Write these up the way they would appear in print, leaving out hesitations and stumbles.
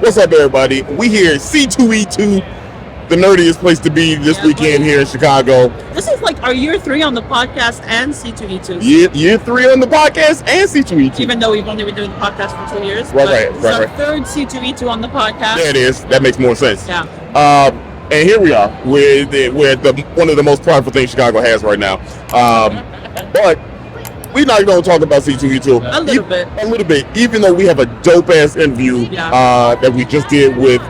What's up, everybody? We here at C2E2, the nerdiest place to be this weekend here in Chicago. This is like our year 3 on the podcast and C2E2. Year 3 on the podcast and C2E2. Even though we've only been doing the podcast for 2 years. Right. This is our third C2E2 on the podcast. There it is. That makes more sense. Yeah. And here we are with one of the most prideful things Chicago has right now. But we're not going to talk about C2E2. A little bit. Even though we have a dope-ass interview that we just did with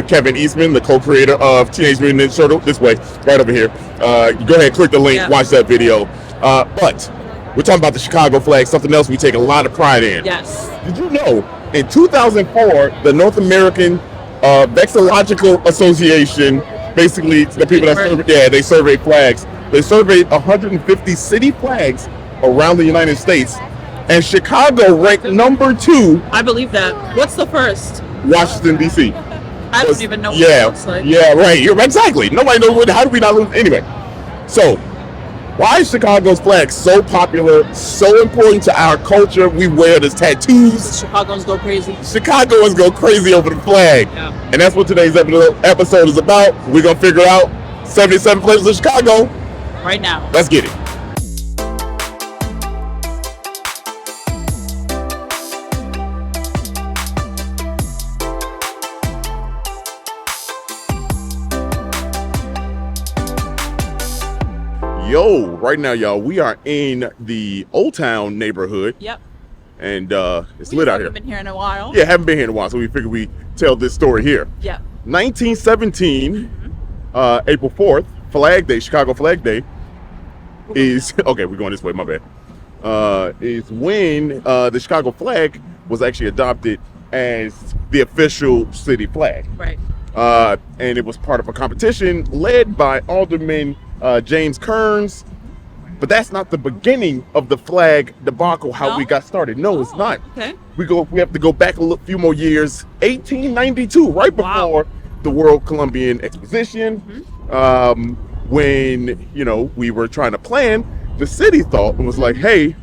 Kevin Eastman, the co-creator of Teenage Mutant Ninja Turtle. This way, right over here. Go ahead, click the link, watch that video. But we're talking about the Chicago flag, something else we take a lot of pride in. Yes. Did you know, in 2004, the North American Vexillological Association, basically the people that they surveyed flags. They surveyed 150 city flags around the United States, and Chicago ranked number 2. I believe that. What's the first? Washington, D.C. I don't even know what it looks like. Yeah, right. Exactly. Nobody knows how do we not lose? Anyway, so why is Chicago's flag so popular, so important to our culture? We wear it as tattoos. Chicagoans go crazy. Chicagoans go crazy over the flag. Yeah. And that's what today's episode is about. We're going to figure out 77 places in Chicago. Right now. Let's get it. Yo, right now, y'all, we are in the Old Town neighborhood. Yep. And it's lit out here. We haven't been here in a while. Yeah, haven't been here in a while, so we figured we tell this story here. Yeah. 1917, April 4th, Flag Day, Chicago Flag Day, is, okay, we're going this way, my bad, is when the Chicago flag was actually adopted as the official city flag. Right. And it was part of a competition led by Alderman James Kearns, but that's not the beginning of the flag debacle. How we got started? No, it's not. Okay. We have to go back a few more years. 1892, right before the World Columbian Exposition. When we were trying to plan, the city thought and was like, "Hey,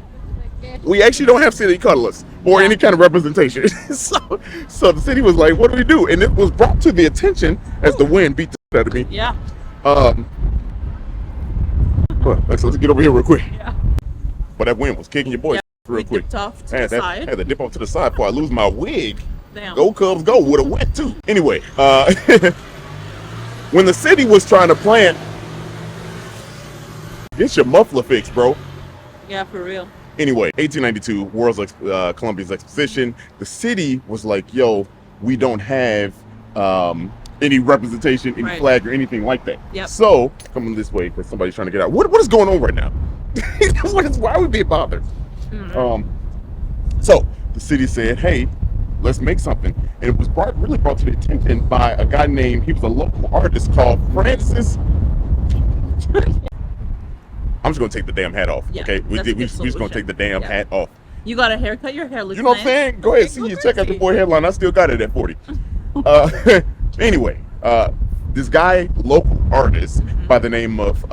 we actually don't have city colors or any kind of representation." so the city was like, "What do we do?" And it was brought to the attention as the wind beat the shit out of me. Yeah. Let's get over here real quick. Yeah. But that wind was kicking your boy real quick. Dipped off to the side. I had to dip off to the side before I lose my wig. Damn. Go Cubs, go! Would have went too. Anyway, when the city was trying to plant, get your muffler fixed, bro. Yeah, for real. Anyway, 1892, World's Columbian's Exposition. The city was like, "Yo, we don't have any representation, any flag or anything like that." Yep. So coming this way because somebody's trying to get out. What is going on right now? Why are we being bothered? So the city said, "Hey, let's make something," and it was really brought to the attention by a guy named, he was a local artist called Francis. I'm just gonna take the damn hat off. Yeah, okay, we're just gonna take the damn hat off. You got a haircut. Your hair looks. You know what I'm saying? Go ahead, see you. Check out the boy headline. I still got it at 40. Anyway, this guy, local artist by the name of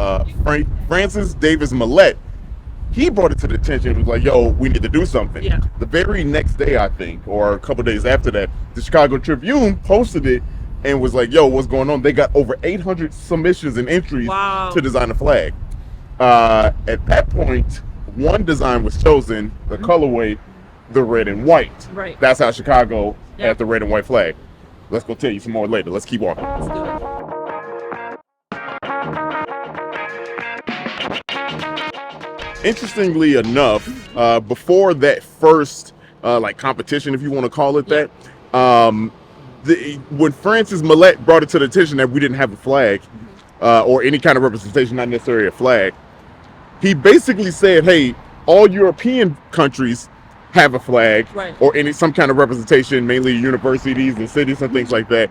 Francis Davis Millett, he brought it to the attention. He was like, "Yo, we need to do something." Yeah. The very next day, I think, or a couple days after that, the Chicago Tribune posted it and was like, "Yo, what's going on?" They got over 800 submissions and entries to design a flag. At that point, one design was chosen, the colorway, the red and white. Right. That's how Chicago had the red and white flag. Let's go tell you some more later. Let's keep walking. Let's do it. Interestingly enough, before that first competition, if you want to call it that, when Francis Millett brought it to the attention that we didn't have a flag or any kind of representation, not necessarily a flag, he basically said, "Hey, all European countries have a flag or some kind of representation, mainly universities and cities and things like that.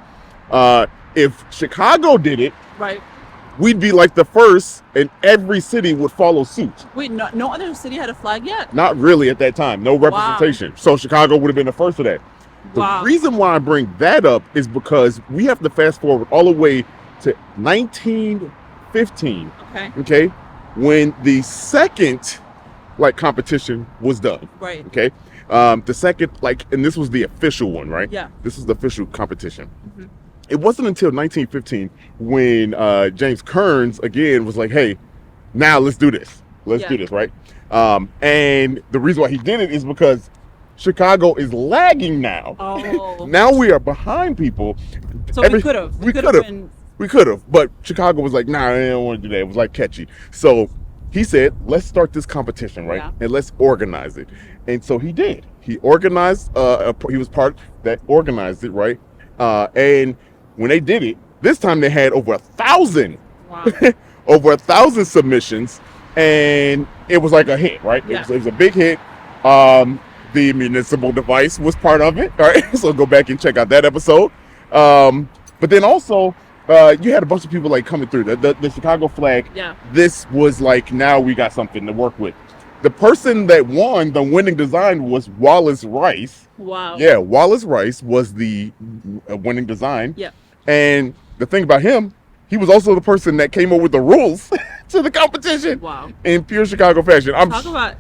If Chicago did it, we'd be like the first, and every city would follow suit." Wait, no other city had a flag yet? Not really at that time. No representation. So Chicago would have been the first of that. The reason why I bring that up is because we have to fast forward all the way to 1915. Okay, when the second competition was done. Right. Okay. The second, like, and this was the official one, right? Yeah. This is the official competition. It wasn't until 1915 when James Kearns again was like, "Hey, now let's do this. Let's do this, right?" And the reason why he did it is because Chicago is lagging now. Oh. Now we are behind people. So we could have. We could have, but Chicago was like, "Nah, I don't want to do that." It was like catchy. So he said, "Let's start this competition, right? And let's organize it." And so he did. He organized. He was part that organized it, right? And when they did it, this time they had over 1,000, over 1,000 submissions, and it was like a hit, right? It was a big hit. The municipal device was part of it, right? So go back and check out that episode. But then also, you had a bunch of people like coming through the Chicago flag. This was like, now we got something to work with. The person that won the winning design was Wallace Rice. Wow. Yeah, Wallace Rice was the winning design. Yeah. And the thing about him, he was also the person that came up with the rules to the competition. Wow. In pure Chicago fashion. Talk about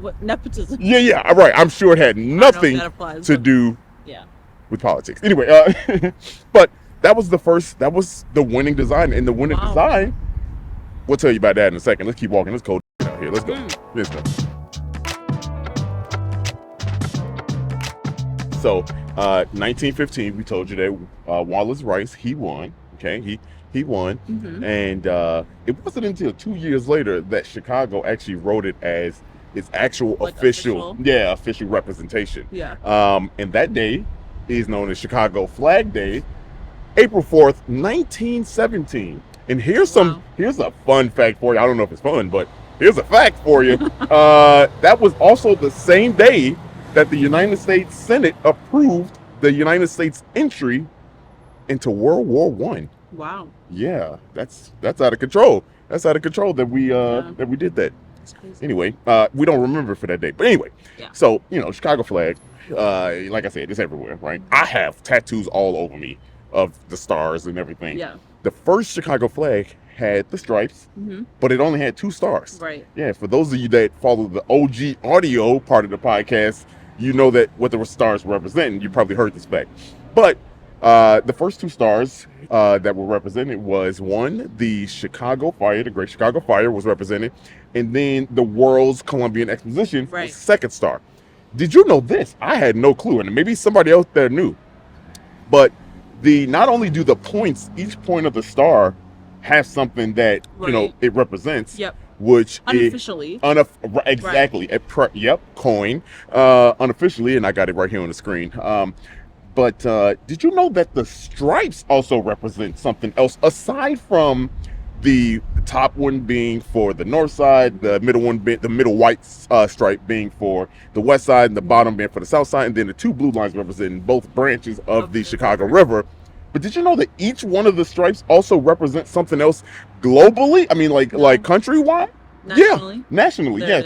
what nepotism. Yeah, right. I'm sure it had nothing to do with politics. Anyway, but that was the winning design. And the winning design, we'll tell you about that in a second. Let's keep walking. Let's go out here. Let's go. Let's go. So, 1915, we told you that Wallace Rice, he won. Okay, he won. And it wasn't until 2 years later that Chicago actually wrote it as its actual official representation. And that day is known as Chicago Flag Day, April 4th, 1917. And here's a fun fact for you. I don't know if it's fun, but here's a fact for you. That was also the same day that the United States Senate approved the United States entry into World War I. Wow. Yeah, that's out of control. That's out of control that we did that. That's crazy. Anyway, we don't remember for that day. But anyway, so, Chicago flag, like I said, it's everywhere, right? I have tattoos all over me of the stars and everything. Yeah. The first Chicago flag had the stripes, but it only had 2 stars. Right. Yeah, for those of you that follow the OG audio part of the podcast, you know that what the stars represent. You probably heard this fact. But the first 2 stars that were represented was, one, the Chicago Fire, the Great Chicago Fire was represented, and then the World's Columbian Exposition was the second star. Did you know this? I had no clue, and maybe somebody else there knew. But not only do the points, each point of the star have something that it represents. Which unofficially. Exactly. Coin. Unofficially, and I got it right here on the screen. But did you know that the stripes also represent something else aside from the top one being for the north side, the middle one being the middle white stripe being for the west side, and the bottom being for the south side, and then the 2 blue lines representing both branches of the Chicago River. But did you know that each one of the stripes also represents something else globally? I mean, like countrywide? Nationally? Yeah, nationally. There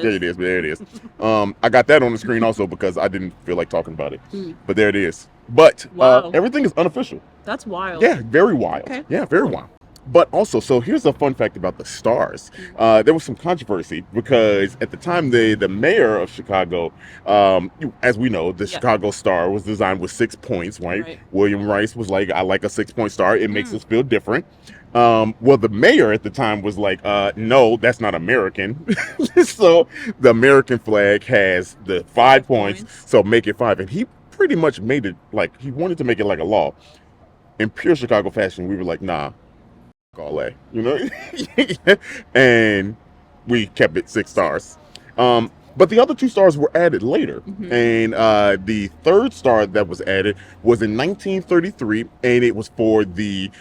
it is. I got that on the screen also because I didn't feel like talking about it. But there it is. But everything is unofficial. That's wild. Yeah, very wild. Okay. Yeah, very wild. But also, so here's a fun fact about the stars. There was some controversy because at the time, the mayor of Chicago, as we know, the Chicago Star was designed with 6 points, right? William Rice was like, I like a 6-point star. It makes us feel different. Well, the mayor at the time was like, no, that's not American. So the American flag has the 5 points, so make it 5. And he pretty much made it like, he wanted to make it like a law. In pure Chicago fashion, we were like, nah, all that, and we kept it 6 stars. But the other 2 stars were added later, and the 3rd star that was added was in 1933, and it was for the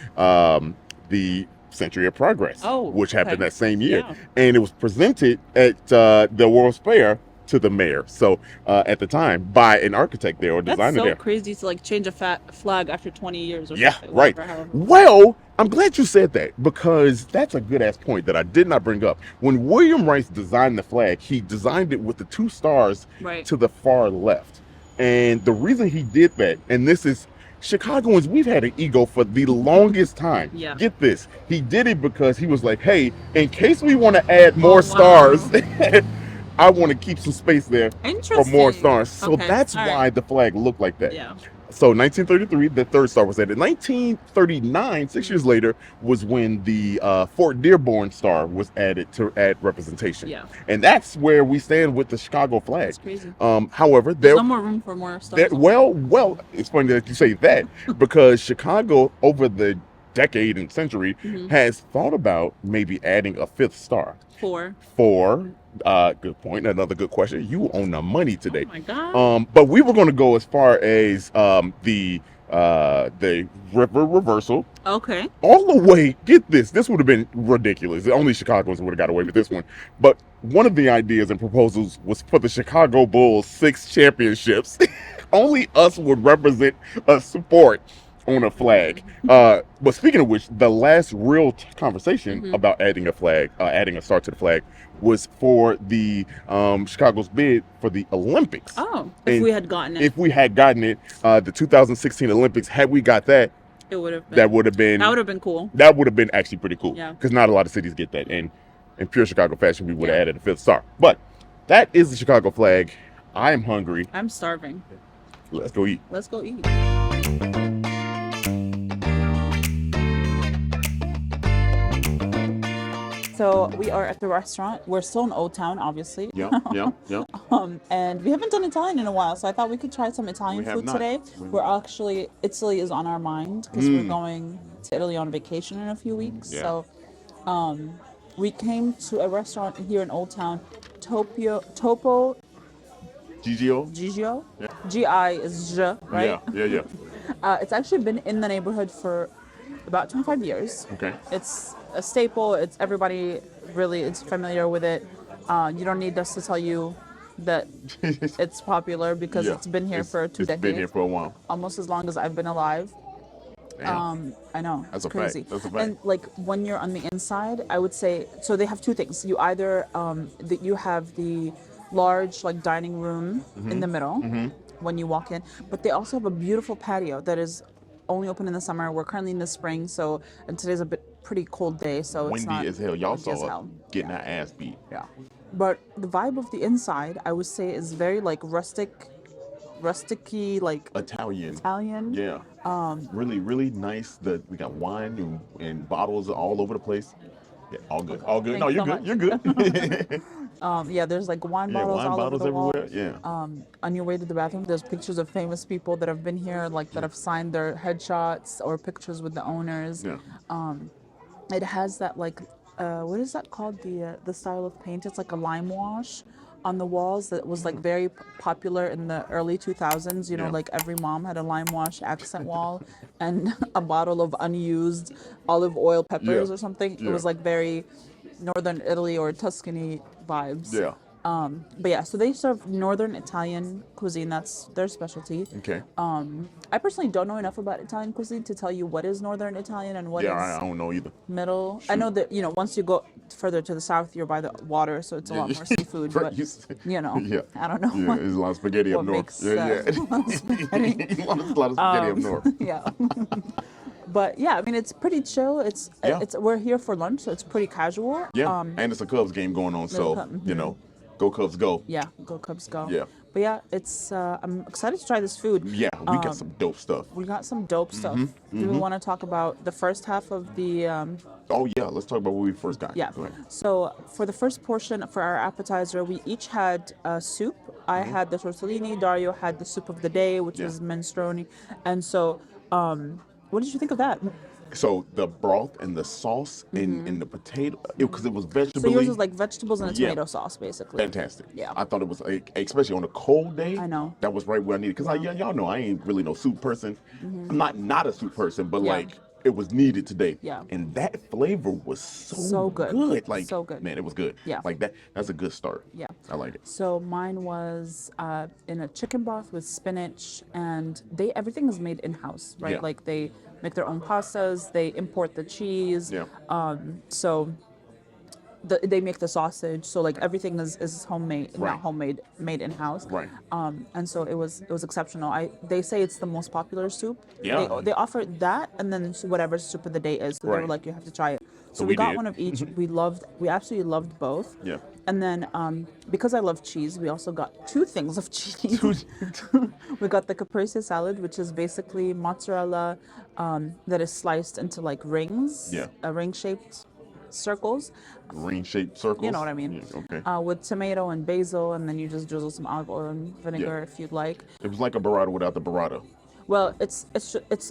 Century of Progress, which happened that same year, and it was presented at the World's Fair to the mayor. So at the time, by an architect there or designer there. That's so crazy to like change a flag after 20 years or something. Right. Well, I'm glad you said that because that's a good ass point that I did not bring up. When William Rice designed the flag, he designed it with the 2 stars to the far left. And the reason he did that, and this is Chicagoans, we've had an ego for the longest time. Get this. He did it because he was like, hey, in case we want to add more stars, I want to keep some space there for Interesting. more stars. So Okay, that's all why right. the flag looked like that. Yeah. So 1933, the third star was added. 1939, 6 years later, was when the Fort Dearborn star was added to add representation. Yeah. And that's where we stand with the Chicago flag. That's crazy. However, There's no more room for more stars. well, it's funny that you say that because Chicago, over the decade and century, has thought about maybe adding a fifth star. For good point. Another good question. You own the money today. Oh my God. But we were going to go as far as the river reversal. Okay. All the way. Get this. This would have been ridiculous. Only Chicagoans would have got away with this one. But one of the ideas and proposals was for the Chicago Bulls 6 championships. Only us would represent a sport on a flag. But speaking of which, the last real conversation about adding a flag, adding a star to the flag, was for the Chicago's bid for the Olympics. Oh, if we had gotten it. If we had gotten it, the 2016 Olympics, had we got that, it would have been. That would have been cool. That would have been actually pretty cool. Yeah. Because not a lot of cities get that. And in pure Chicago fashion, we would have added a fifth star. But that is the Chicago flag. I am hungry. I'm starving. Let's go eat. Let's go eat. So we are at the restaurant. We're still in Old Town, obviously. Yeah. And we haven't done Italian in a while, so I thought we could try some Italian food today. Italy is on our mind because we're going to Italy on vacation in a few weeks. Yeah. So we came to a restaurant here in Old Town, Topo Gigio. Yeah. G-I is J, right? Yeah. It's actually been in the neighborhood for about 25 years. Okay. It's a staple. It's everybody really is familiar with it. You don't need us to tell you that it's popular because it's been here for 2 decades. It's been here for a while. Almost as long as I've been alive. Damn. I know. That's it's a crazy. fact. That's a fact. And like when you're on the inside, I would say so they have two things. You either you have the large like dining room in the middle when you walk in, but they also have a beautiful patio that is only open in the summer. We're currently in the spring, and today's a pretty cold day, so it's not windy as hell. Y'all windy as saw hell. getting our ass beat. Yeah. But the vibe of the inside, I would say, is very like rusticy, like Italian. Yeah. Really, really nice. We got wine and bottles all over the place. Yeah, all good. Okay. All good. Thanks No, so you're good. much. You're good. There's like wine bottles all over the everywhere. wall. Yeah. On your way to the bathroom, there's pictures of famous people that have been here, like that have signed their headshots or pictures with the owners. Yeah. It has that like, what is that called? The style of paint. It's like a lime wash on the walls that was like very popular in the early 2000s. You know, like every mom had a lime wash accent wall and a bottle of unused olive oil peppers or something. It was like very Northern Italy or Tuscany vibes. Yeah. But yeah, so they serve Northern Italian cuisine. That's their specialty. Okay. I personally don't know enough about Italian cuisine to tell you what is Northern Italian and what is I don't know either. middle. I know that, once you go further to the south, you're by the water, so it's a lot more seafood. But, I don't know. Yeah, there's a lot of spaghetti up north. A lot of spaghetti. a lot of spaghetti up north. Yeah. But yeah, I mean, it's pretty chill. It's we're here for lunch, so it's pretty casual. Yeah, and it's a Cubs game going on, so, go Cubs go. Yeah, go Cubs go. Yeah. But yeah, it's I'm excited to try this food. Yeah, we got some dope stuff. We got some dope stuff. Do we want to talk about the first half of the Oh yeah, let's talk about what we first got. Yeah. Go ahead. So for the first portion, for our appetizer, we each had soup. I had the tortellini. Dario had the soup of the day, which was minestrone. And so, what did you think of that? So the broth and the sauce and the potato, because it was vegetable. So yours was like vegetables and a tomato sauce, basically. Fantastic. Yeah. I thought it was, especially on a cold day. I know. That was right where I needed. Because y'all know I ain't really no soup person. I'm not a soup person, but it was needed today. Yeah. And that flavor was so good. Like, so good. Man, it was good. Yeah. Like that's a good start. Yeah. I like it. So mine was in a chicken broth with spinach, and everything is made in-house, right? Yeah. Like they make their own pastas, they import the cheese. Yeah. So they make the sausage, so like everything is homemade, not homemade, made in-house. Right. And so it was exceptional. They say it's the most popular soup. Yeah. They offer that and then whatever soup of the day is. So they were like, you have to try it. So we got one of each. We absolutely loved both. Yeah. And then because I love cheese, we also got two things of cheese. We got the caprese salad, which is basically mozzarella that is sliced into like rings, Yeah. ring-shaped circles. Ring-shaped circles. You know what I mean? Yeah, okay. With tomato and basil, and then you just drizzle some olive oil and vinegar if you'd like. It was like a burrata without the burrata. Well, it's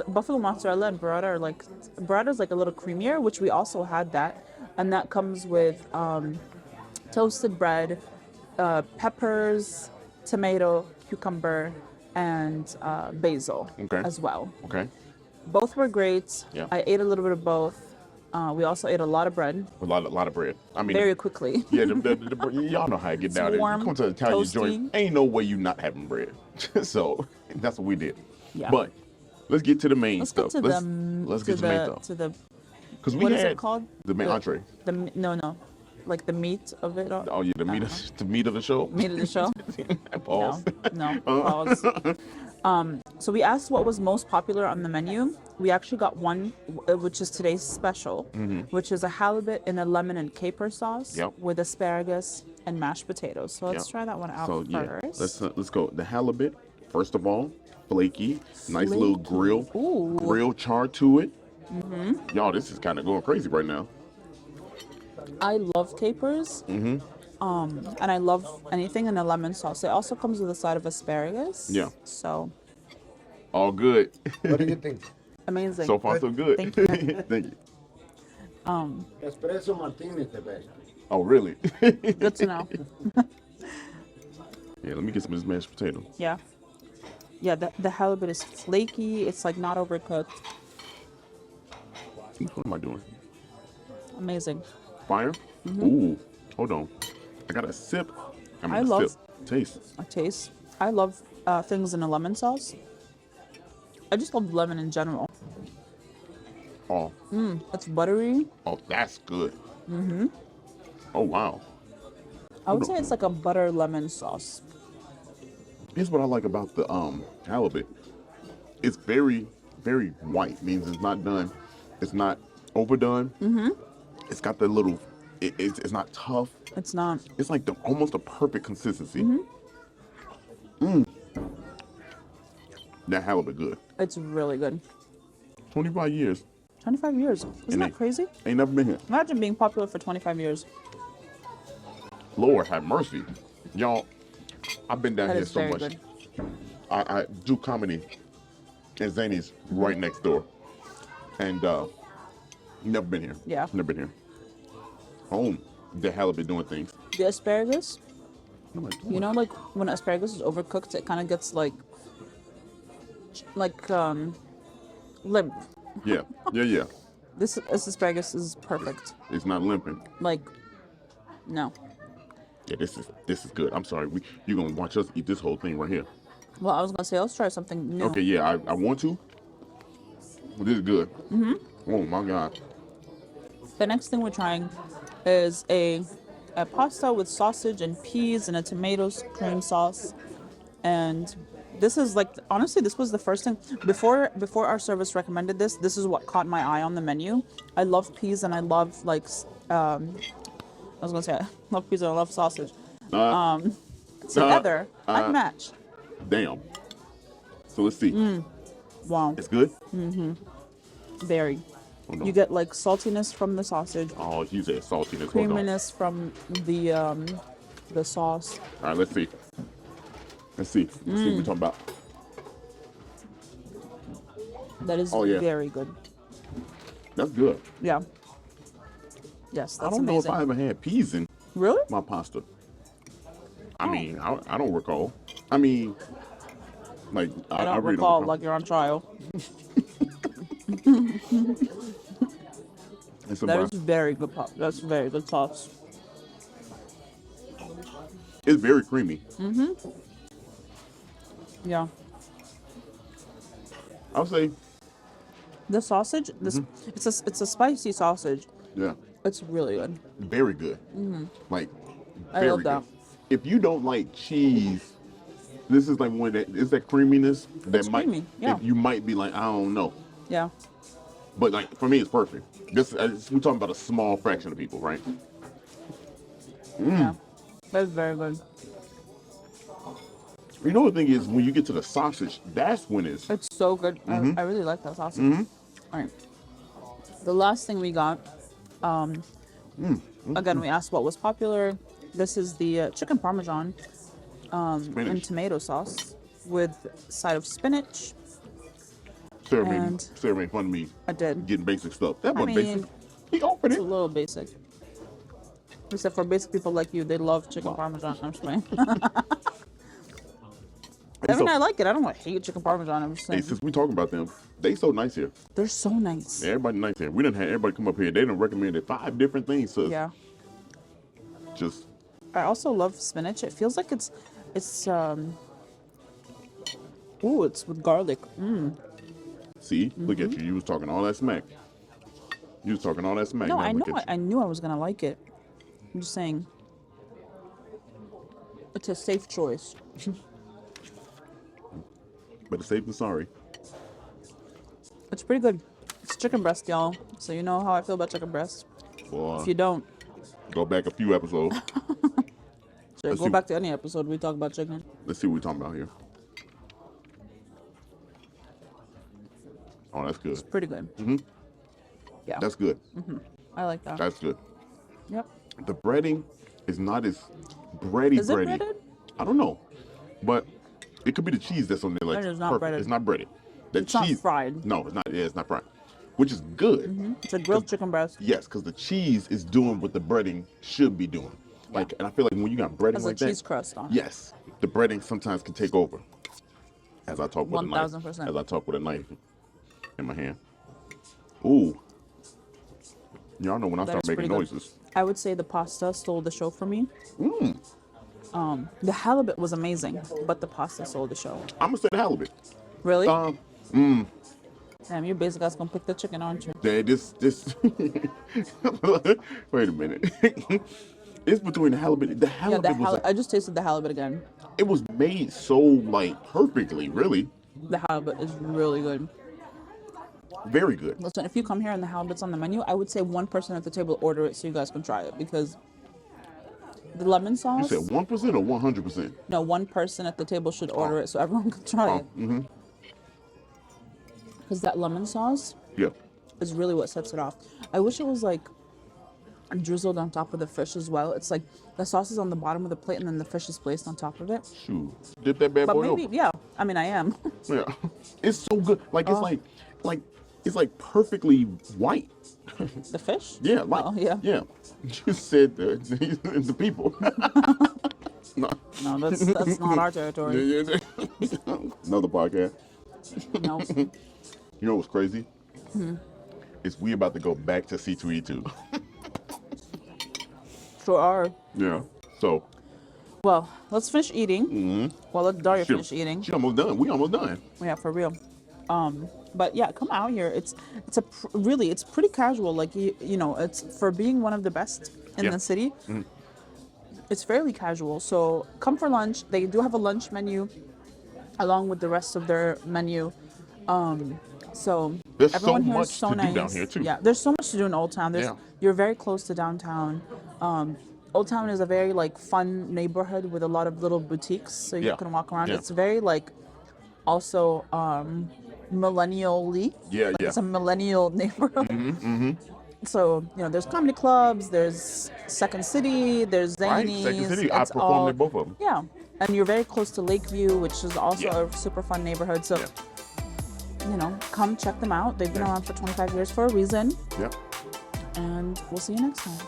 buffalo mozzarella and burrata are like burrata's like a little creamier, which we also had that, and that comes with toasted bread, peppers, tomato, cucumber, and basil as well. Okay. Both were great. Yeah. I ate a little bit of both. We also ate a lot of bread. A lot of bread. I mean, very quickly. Yeah, y'all know how I get down there. You come to an Italian joint, ain't no way you not having bread. So that's what we did. Yeah. But let's get to the main stuff. Let's get to the main stuff. Because what is it called? The main entree. No, like the meat of it. Oh yeah, the meat of the show. Meat of the show. Pause. No, pause. So we asked what was most popular on the menu. We actually got one, which is today's special, which is a halibut in a lemon and caper sauce with asparagus and mashed potatoes. So let's try that one out first. Let's go. The halibut, first of all, flaky, nice little grill char to it. Y'all, this is kind of going crazy right now. I love capers. And I love anything in a lemon sauce. It also comes with a side of asparagus. Yeah. So. All good. What do you think? Amazing. So far, so good. Thank you. Thank you. Espresso martini is the best. Oh, really? Good to know. Yeah, let me get some of this mashed potato. Yeah. Yeah, the halibut is flaky. It's like not overcooked. What am I doing? Amazing. Fire? Ooh, hold on. I got a sip. I love taste. A taste. I love things in a lemon sauce. I just love lemon in general. Oh. It's buttery. Oh, that's good. Oh, wow. I would say it's like a butter lemon sauce. Here's what I like about the halibut. It's very, very white. Means it's not done. It's not overdone. It's got the little. It's not tough. It's not. It's like almost a perfect consistency. That halibut good. It's really good. 25 years. 25 years. Isn't that crazy? Ain't never been here. Imagine being popular for 25 years. Lord have mercy. Y'all, I've been down here so much. Good. I do comedy at Zany's right next door. And never been here. Yeah. Never been here. Home. The halibut doing things. The asparagus, you know, like when asparagus is overcooked, it kind of gets like limp. Yeah. This asparagus is perfect. It's not limping. Like, no. Yeah, this is good. I'm sorry. You're gonna watch us eat this whole thing right here. Well, I was gonna say let's try something new. Okay, yeah, I want to. But this is good. Oh my God. The next thing we're trying is a pasta with sausage and peas and a tomato cream sauce. And this is like, honestly, this was the first thing before our service recommended this. This is what caught my eye on the menu. I love peas and I love like I love peas and I love sausage. Together, I'd match. Damn. So let's see. Wow. It's good? Very. You get like saltiness from the sausage. Oh, you said saltiness. Creaminess from the sauce. All right, let's see. Let's see what we're talking about. That is very good. That's good. Yeah. Yes, that's I don't know if I ever had peas in my pasta. I mean, I don't recall. I mean, like I don't really recall. Like you're on trial. That is very good pop. That's very good sauce. It's very creamy. Yeah. I'll say the sausage. It's a spicy sausage. Yeah. It's really good. Very good. Like I love that. If you don't like cheese, this is like one that is that creaminess that it's creamy. Yeah. you might be like, I don't know. Yeah. But like for me, it's perfect. We're talking about a small fraction of people, right? Yeah, that's very good. You know, the thing is, when you get to the sausage, that's when it's... It's so good. I really like that sausage. All right. The last thing we got, again, we asked what was popular. This is the chicken parmesan and tomato sauce with side of spinach. Sarah made fun of me. I did. Getting basic stuff. That wasn't basic. He opened it. It's a little basic. Except for basic people like you, they love chicken parmesan. I'm just saying. I mean, I like it. I don't hate chicken parmesan. I'm just saying. Hey, since we talking about them, they so nice here. They're so nice. Yeah, everybody nice here. We didn't have everybody come up here. They done recommended 5 different things. So yeah. Just. I also love spinach. It feels like it's with garlic. See, look at you. You was talking all that smack. You was talking all that smack. No, I know. I knew I was gonna like it. I'm just saying. It's a safe choice. Better safe than sorry. It's pretty good. It's chicken breast, y'all. So you know how I feel about chicken breast. Boy, if you don't, go back a few episodes. So go back to any episode we talk about chicken. Let's see what we're talking about here. Oh, that's good. It's pretty good. Yeah. That's good. I like that. That's good. Yep. The breading is not as bready. Is it breaded? I don't know, but it could be the cheese that's on there. Like, it is not breaded. It's not breaded. It's cheese, not fried. No, it's not. Yeah, it's not fried, which is good. It's a grilled chicken breast. Yes, because the cheese is doing what the breading should be doing. Like, and I feel like when you got breading like that, cheese crust on it. Yes, the breading sometimes can take over. As I talk with a knife. 1000%. As I talk with a knife in my hand. Ooh. Y'all know when I start making noises. I would say the pasta stole the show for me. The halibut was amazing, but the pasta stole the show. I'm gonna say the halibut. Really? Damn, you basically gonna pick the chicken, aren't you? Yeah, this. Wait a minute. It's between the halibut. The halibut was. I just tasted the halibut again. It was made so like perfectly, really. The halibut is really good. Very good. Listen, if you come here and the halibut's on the menu, I would say one person at the table order it so you guys can try it, because the lemon sauce. You said 1% or 100%? No, one person at the table should order it so everyone can try it. Because that lemon sauce is really what sets it off. I wish it was like drizzled on top of the fish as well. It's like the sauce is on the bottom of the plate and then the fish is placed on top of it. Shoot, dip that bad boy maybe, over. Yeah. I mean, I am. Yeah, it's so good. Like it's like perfectly white. The fish? Yeah, like yeah. You said the people. No, that's not our territory. Another podcast. No. You know what's crazy? Is we about to go back to C2E2. Sure are. Yeah. So. Well, let's finish eating. Well, let Daria finish eating. She's almost done. We almost done. Yeah, for real. But yeah, come out here. It's pretty casual. Like you know, it's for being one of the best in the city. It's fairly casual. So come for lunch. They do have a lunch menu, along with the rest of their menu. So there's everyone so here much is so to nice. do down here too. Yeah, there's so much to do in Old Town. You're very close to downtown. Old Town is a very like fun neighborhood with a lot of little boutiques, so you can walk around. It's very like also millennial-y. It's a millennial neighborhood. So you know, there's comedy clubs, there's Second City, there's Zanies. Second City, I performed at both of them. Yeah, and you're very close to Lakeview, which is also a super fun neighborhood. So you know, come check them out. They've been around for 25 years for a reason. Yep. And we'll see you next time.